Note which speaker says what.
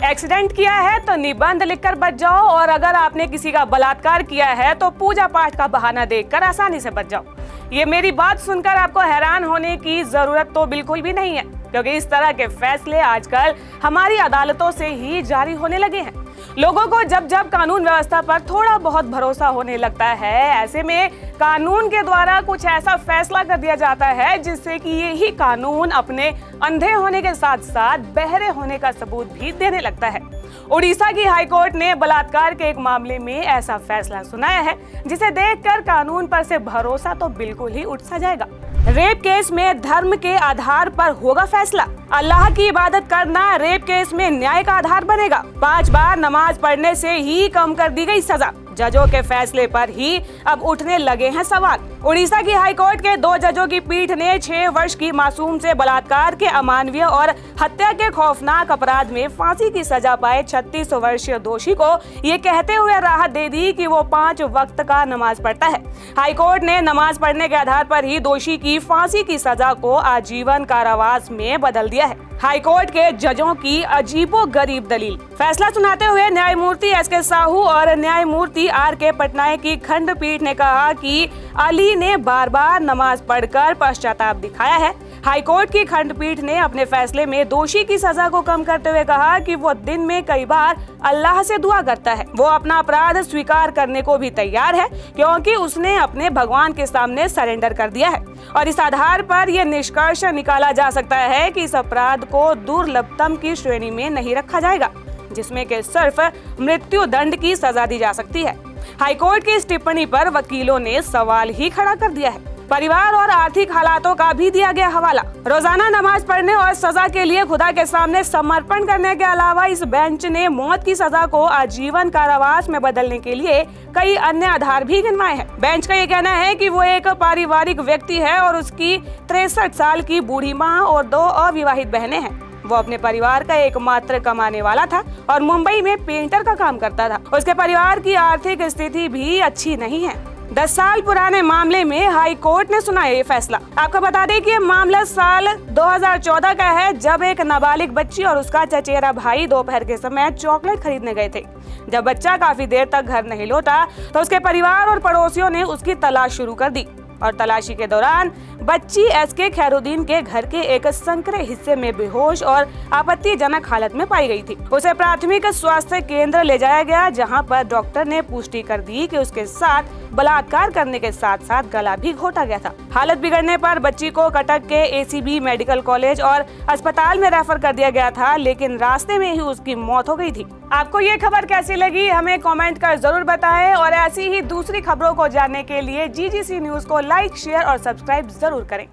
Speaker 1: Accident किया है तो निबंध लिखकर बच जाओ, और अगर आपने किसी का बलात्कार किया है तो पूजा पाठ का बहाना देखकर आसानी से बच जाओ। ये मेरी बात सुनकर आपको हैरान होने की जरूरत तो बिल्कुल भी नहीं है, क्योंकि इस तरह के फैसले आजकल हमारी अदालतों से ही जारी होने लगे हैं। लोगों को जब जब कानून व्यवस्था पर थोड़ा बहुत भरोसा होने लगता है, ऐसे में कानून के द्वारा कुछ ऐसा फैसला कर दिया जाता है जिससे कि ये ही कानून अपने अंधे होने के साथ साथ बहरे होने का सबूत भी देने लगता है। उड़ीसा की हाईकोर्ट ने बलात्कार के एक मामले में ऐसा फैसला सुनाया है जिसे देखकर कानून पर से भरोसा तो बिल्कुल ही उठ सा जाएगा। रेप केस में धर्म के आधार पर होगा फैसला। अल्लाह की इबादत करना रेप केस में न्याय का आधार बनेगा। 5 बार नमाज पढ़ने से ही कम कर दी गई सजा। जजों के फैसले पर ही अब उठने लगे हैं सवाल। उड़ीसा की हाईकोर्ट के 2 जजों की पीठ ने 6 वर्ष की मासूम से बलात्कार के अमानवीय और हत्या के खौफनाक अपराध में फांसी की सजा पाए 36 वर्षीय दोषी को ये कहते हुए राहत दे दी कि वो 5 वक्त का नमाज पढ़ता है। हाईकोर्ट ने नमाज पढ़ने के आधार पर ही दोषी की फांसी की सजा को आजीवन कारावास में बदल दिया है। हाईकोर्ट के जजों की अजीबोगरीब दलील। फैसला सुनाते हुए न्यायमूर्ति एस.के. साहू और न्यायमूर्ति आर.के. पटनायक की खंडपीठ ने कहा कि अली ने बार बार नमाज पढ़कर पश्चाताप दिखाया है। हाईकोर्ट की खंडपीठ ने अपने फैसले में दोषी की सजा को कम करते हुए कहा कि वो दिन में कई बार अल्लाह से दुआ करता है। वो अपना अपराध स्वीकार करने को भी तैयार है, क्योंकि उसने अपने भगवान के सामने सरेंडर कर दिया है। और इस आधार पर यह निष्कर्ष निकाला जा सकता है कि इस अपराध को दुर्लभतम की श्रेणी में नहीं रखा जाएगा, जिसमें कि सिर्फ मृत्यु दंड की सजा दी जा सकती है। हाईकोर्ट की इस टिप्पणी पर वकीलों ने सवाल ही खड़ा कर दिया है। परिवार और आर्थिक हालातों का भी दिया गया हवाला। रोजाना नमाज पढ़ने और सजा के लिए खुदा के सामने समर्पण करने के अलावा इस बेंच ने मौत की सजा को आजीवन कारावास में बदलने के लिए कई अन्य आधार भी गिनवाए हैं। बेंच का ये कहना है कि वो एक पारिवारिक व्यक्ति है और उसकी 63 साल की बूढ़ी माँ और 2 अविवाहित बहनें हैं। वो अपने परिवार का एकमात्र कमाने वाला था और मुंबई में पेंटर का काम करता था। उसके परिवार की आर्थिक स्थिति भी अच्छी नहीं है। 10 साल पुराने मामले में हाई कोर्ट ने सुना ये फैसला। आपको बता दें कि ये मामला साल 2014 का है, जब एक नाबालिग बच्ची और उसका चचेरा भाई दोपहर के समय चॉकलेट खरीदने गए थे। जब बच्चा काफी देर तक घर नहीं लौटा तो उसके परिवार और पड़ोसियों ने उसकी तलाश शुरू कर दी और तलाशी के दौरान बच्ची एस.के. खैरुद्दीन के घर के एक संकरे हिस्से में बेहोश और आपत्तिजनक हालत में पाई गई थी। उसे प्राथमिक स्वास्थ्य केंद्र ले जाया गया, जहां पर डॉक्टर ने पुष्टि कर दी कि उसके साथ बलात्कार करने के साथ साथ गला भी घोटा गया था। हालत बिगड़ने पर बच्ची को कटक के एसीबी मेडिकल कॉलेज और अस्पताल में रेफर कर दिया गया था, लेकिन रास्ते में ही उसकी मौत हो गई थी। आपको ये खबर कैसी लगी हमें कमेंट कर जरूर बताएं, और ऐसी ही दूसरी खबरों को जानने के लिए GGC न्यूज को लाइक, शेयर और सब्सक्राइब जरूर करें।